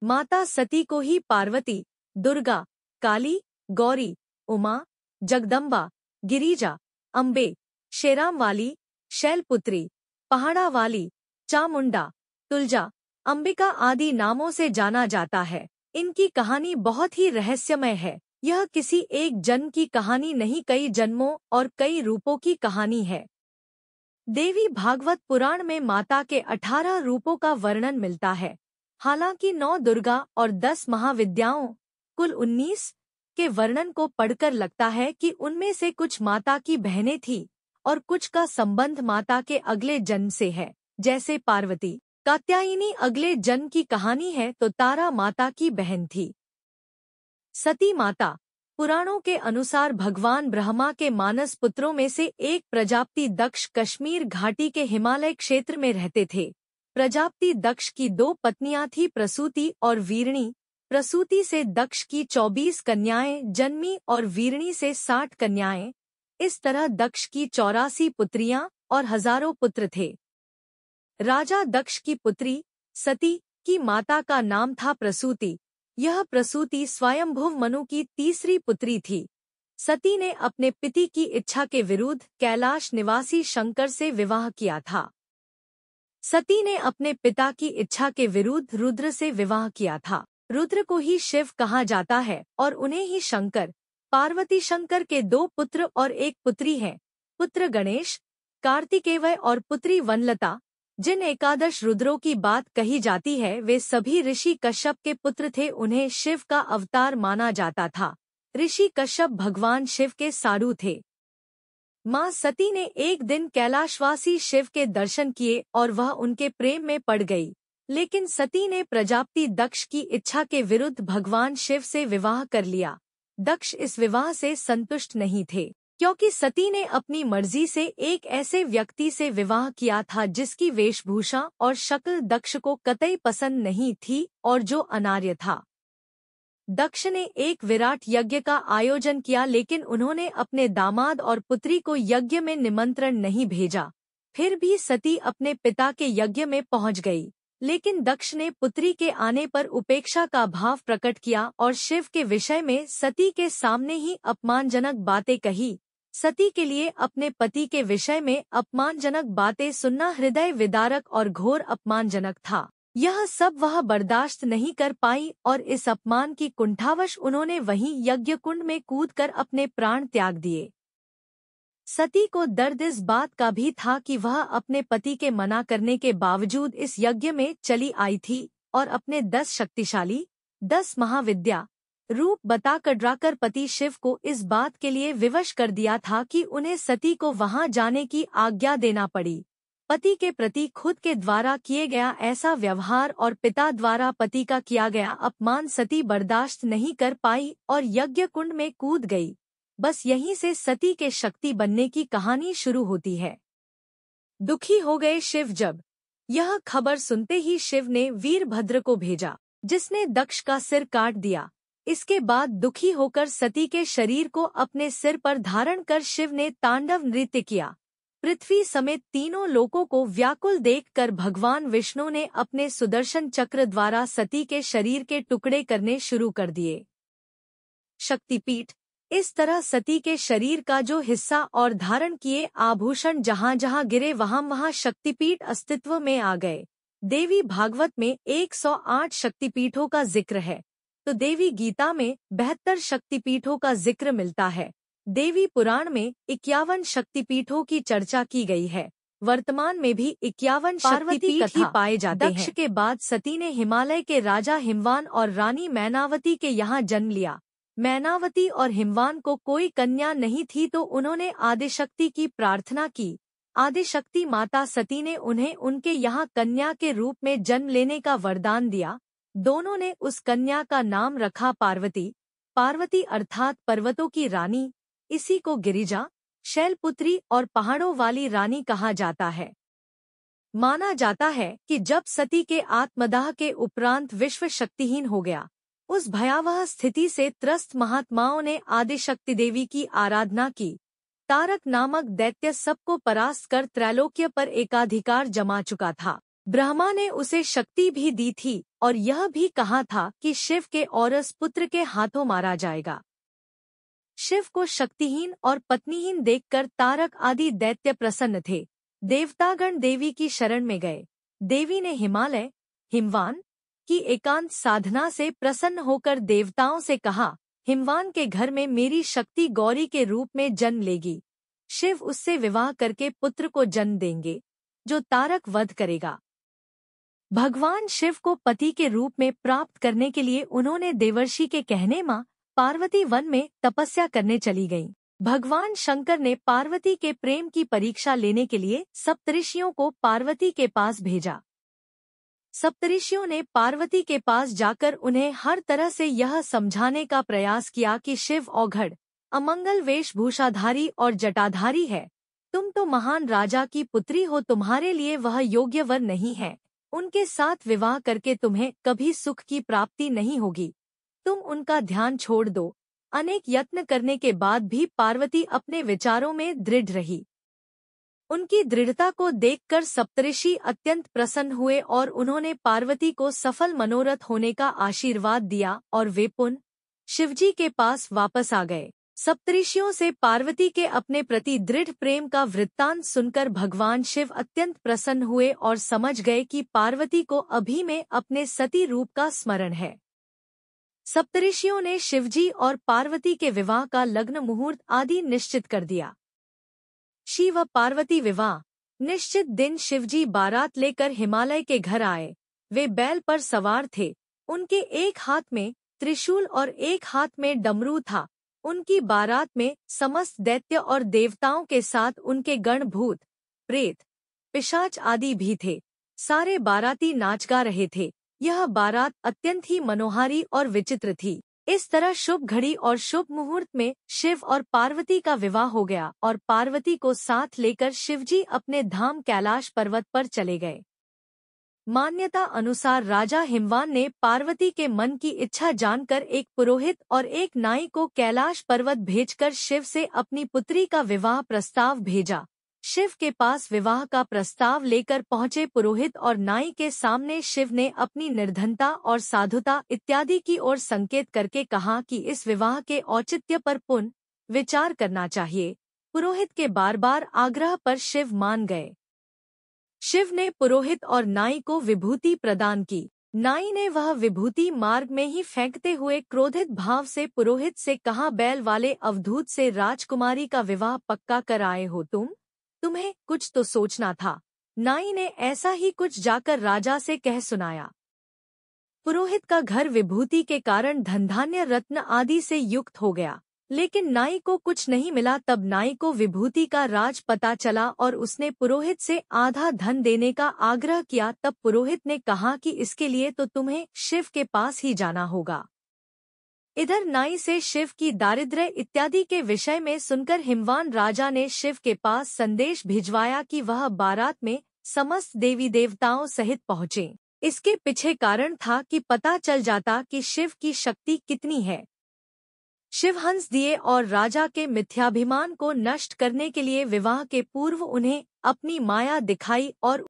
माता सती को ही पार्वती, दुर्गा, काली, गौरी, उमा, जगदम्बा, गिरिजा, अम्बे, शेराम वाली, शैलपुत्री, पहाड़ा वाली, चामुंडा, तुलजा, अंबिका आदि नामों से जाना जाता है। इनकी कहानी बहुत ही रहस्यमय है। यह किसी एक जन्म की कहानी नहीं, कई जन्मों और कई रूपों की कहानी है। देवी भागवत पुराण में माता के 18 रूपों का वर्णन मिलता है। हालांकि 9 दुर्गा और 10 महाविद्याओं, कुल 19 के वर्णन को पढ़कर लगता है कि उनमें से कुछ माता की बहनें थीं और कुछ का संबंध माता के अगले जन्म से है। जैसे पार्वती, कात्यायनी अगले जन्म की कहानी है तो तारा माता की बहन थी। सती माता, पुराणों के अनुसार भगवान ब्रह्मा के मानस पुत्रों में से एक प्रजापति दक्ष कश्मीर घाटी के हिमालय क्षेत्र में रहते थे। प्रजापति दक्ष की 2 पत्नियां थी, प्रसूति और वीरणी। प्रसूति से दक्ष की 24 कन्याएं जन्मी और वीरणी से 60 कन्याएं। इस तरह दक्ष की 84 पुत्रियां और हजारों पुत्र थे। राजा दक्ष की पुत्री सती की माता का नाम था प्रसूति। यह प्रसूति स्वयंभुव मनु की तीसरी पुत्री थी। सती ने अपने पति की इच्छा के विरुद्ध कैलाश निवासी शंकर से विवाह किया था। सती ने अपने पिता की इच्छा के विरुद्ध रुद्र से विवाह किया था। रुद्र को ही शिव कहा जाता है और उन्हें ही शंकर। पार्वती शंकर के 2 पुत्र और 1 पुत्री हैं। पुत्र गणेश, कार्तिकेय और पुत्री वनलता। जिन 11 रुद्रों की बात कही जाती है वे सभी ऋषि कश्यप के पुत्र थे। उन्हें शिव का अवतार माना जाता था। ऋषि कश्यप भगवान शिव के सारु थे। मां सती ने एक दिन कैलाशवासी शिव के दर्शन किए और वह उनके प्रेम में पड़ गई। लेकिन सती ने प्रजापति दक्ष की इच्छा के विरुद्ध भगवान शिव से विवाह कर लिया। दक्ष इस विवाह से संतुष्ट नहीं थे, क्योंकि सती ने अपनी मर्जी से एक ऐसे व्यक्ति से विवाह किया था जिसकी वेशभूषा और शक्ल दक्ष को कतई पसंद नहीं थी और जो अनार्य था। दक्ष ने एक विराट यज्ञ का आयोजन किया, लेकिन उन्होंने अपने दामाद और पुत्री को यज्ञ में निमंत्रण नहीं भेजा। फिर भी सती अपने पिता के यज्ञ में पहुंच गई, लेकिन दक्ष ने पुत्री के आने पर उपेक्षा का भाव प्रकट किया और शिव के विषय में सती के सामने ही अपमानजनक बातें कही। सती के लिए अपने पति के विषय में अपमानजनक बातें सुनना हृदय विदारक और घोर अपमानजनक था। यह सब वह बर्दाश्त नहीं कर पाई और इस अपमान की कुंठावश उन्होंने वहीं यज्ञ कुंड में कूदकर अपने प्राण त्याग दिए। सती को दर्द इस बात का भी था कि वह अपने पति के मना करने के बावजूद इस यज्ञ में चली आई थी और अपने 10 शक्तिशाली, 10 महाविद्या रूप बताकर डराकर पति शिव को इस बात के लिए विवश कर दिया था कि उन्हें सती को वहां जाने की आज्ञा देना पड़ी। पति के प्रति खुद के द्वारा किए गया ऐसा व्यवहार और पिता द्वारा पति का किया गया अपमान सती बर्दाश्त नहीं कर पाई और यज्ञ कुंड में कूद गई। बस यहीं से सती के शक्ति बनने की कहानी शुरू होती है। दुखी हो गए शिव। जब यह खबर सुनते ही शिव ने वीरभद्र को भेजा, जिसने दक्ष का सिर काट दिया। इसके बाद दुखी होकर सती के शरीर को अपने सिर पर धारण कर शिव ने तांडव नृत्य किया। पृथ्वी समेत तीनों लोकों को व्याकुल देखकर भगवान विष्णु ने अपने सुदर्शन चक्र द्वारा सती के शरीर के टुकड़े करने शुरू कर दिए। शक्तिपीठ। इस तरह सती के शरीर का जो हिस्सा और धारण किए आभूषण जहां जहां गिरे वहां वहां शक्तिपीठ अस्तित्व में आ गए। देवी भागवत में 108 शक्तिपीठों का जिक्र है, तो देवी गीता में 72 शक्तिपीठों का जिक्र मिलता है। देवी पुराण में 51 शक्तिपीठों की चर्चा की गई है। वर्तमान में भी 51 शक्तिपीठ ही पाए जाते हैं। दक्ष के बाद सती ने हिमालय के राजा हिमवान और रानी मैनावती के यहाँ जन्म लिया। मैनावती और हिमवान को कोई कन्या नहीं थी तो उन्होंने आदिशक्ति की प्रार्थना की। आदिशक्ति माता सती ने उन्हें उनके यहाँ कन्या के रूप में जन्म लेने का वरदान दिया। दोनों ने उस कन्या का नाम रखा पार्वती। पार्वती अर्थात पर्वतों की रानी। इसी को गिरिजा, शैलपुत्री और पहाड़ों वाली रानी कहा जाता है। माना जाता है कि जब सती के आत्मदाह के उपरांत विश्व शक्तिहीन हो गया, उस भयावह स्थिति से त्रस्त महात्माओं ने आदिशक्ति देवी की आराधना की। तारक नामक दैत्य सबको परास्त कर त्रैलोक्य पर एकाधिकार जमा चुका था। ब्रह्मा ने उसे शक्ति भी दी थी और यह भी कहा था कि शिव के औरस पुत्र के हाथों मारा जाएगा। शिव को शक्तिहीन और पत्नीहीन देखकर तारक आदि दैत्य प्रसन्न थे। देवतागण देवी की शरण में गए। देवी ने हिमालय हिमवान की एकांत साधना से प्रसन्न होकर देवताओं से कहा, हिमवान के घर में मेरी शक्ति गौरी के रूप में जन्म लेगी। शिव उससे विवाह करके पुत्र को जन्म देंगे जो तारक वध करेगा। भगवान शिव को पति के रूप में प्राप्त करने के लिए उन्होंने देवर्षि के कहने मां पार्वती वन में तपस्या करने चली गईं। भगवान शंकर ने पार्वती के प्रेम की परीक्षा लेने के लिए सप्तऋषियों को पार्वती के पास भेजा। सप्तऋषियों ने पार्वती के पास जाकर उन्हें हर तरह से यह समझाने का प्रयास किया कि शिव औघड़, अमंगल वेशभूषाधारी और जटाधारी है। तुम तो महान राजा की पुत्री हो, तुम्हारे लिए वह योग्य वर नहीं है। उनके साथ विवाह करके तुम्हें कभी सुख की प्राप्ति नहीं होगी। तुम उनका ध्यान छोड़ दो। अनेक यत्न करने के बाद भी पार्वती अपने विचारों में दृढ़ रही। उनकी दृढ़ता को देखकर सप्तऋषि अत्यंत प्रसन्न हुए और उन्होंने पार्वती को सफल मनोरथ होने का आशीर्वाद दिया और वे पुनः शिवजी के पास वापस आ गए। सप्तऋषियों से पार्वती के अपने प्रति दृढ़ प्रेम का वृत्तांत सुनकर भगवान शिव अत्यंत प्रसन्न हुए और समझ गए कि पार्वती को अभी में अपने सती रूप का स्मरण है। सप्तऋषियों ने शिवजी और पार्वती के विवाह का लग्न मुहूर्त आदि निश्चित कर दिया। शिव व पार्वती विवाह निश्चित दिन शिवजी बारात लेकर हिमालय के घर आए। वे बैल पर सवार थे। उनके एक हाथ में त्रिशूल और एक हाथ में डमरू था। उनकी बारात में समस्त दैत्य और देवताओं के साथ उनके गण भूत प्रेत पिशाच आदि भी थे। सारे बाराती नाच गा रहे थे। यह बारात अत्यंत ही मनोहारी और विचित्र थी। इस तरह शुभ घड़ी और शुभ मुहूर्त में शिव और पार्वती का विवाह हो गया और पार्वती को साथ लेकर शिवजी अपने धाम कैलाश पर्वत पर चले गए। मान्यता अनुसार राजा हिमवान ने पार्वती के मन की इच्छा जानकर एक पुरोहित और एक नाई को कैलाश पर्वत भेजकर शिव से अपनी पुत्री का विवाह प्रस्ताव भेजा। शिव के पास विवाह का प्रस्ताव लेकर पहुंचे पुरोहित और नाई के सामने शिव ने अपनी निर्धनता और साधुता इत्यादि की ओर संकेत करके कहा कि इस विवाह के औचित्य पर पुनः विचार करना चाहिए। पुरोहित के बार बार आग्रह पर शिव मान गए। शिव ने पुरोहित और नाई को विभूति प्रदान की। नाई ने वह विभूति मार्ग में ही फेंकते हुए क्रोधित भाव से पुरोहित से कहा, बैल वाले अवधूत से राजकुमारी का विवाह पक्का कर आए हो तुम्हें कुछ तो सोचना था। नाई ने ऐसा ही कुछ जाकर राजा से कह सुनाया। पुरोहित का घर विभूति के कारण धनधान्य रत्न आदि से युक्त हो गया, लेकिन नाई को कुछ नहीं मिला। तब नाई को विभूति का राज पता चला और उसने पुरोहित से आधा धन देने का आग्रह किया। तब पुरोहित ने कहा कि इसके लिए तो तुम्हें शिव के पास ही जाना होगा। इधर नाई से शिव की दारिद्र्य इत्यादि के विषय में सुनकर हिमवान राजा ने शिव के पास संदेश भिजवाया कि वह बारात में समस्त देवी देवताओं सहित पहुँचे। इसके पीछे कारण था कि पता चल जाता कि शिव की शक्ति कितनी है। शिव हंस दिए और राजा के मिथ्याभिमान को नष्ट करने के लिए विवाह के पूर्व उन्हें अपनी माया दिखाई और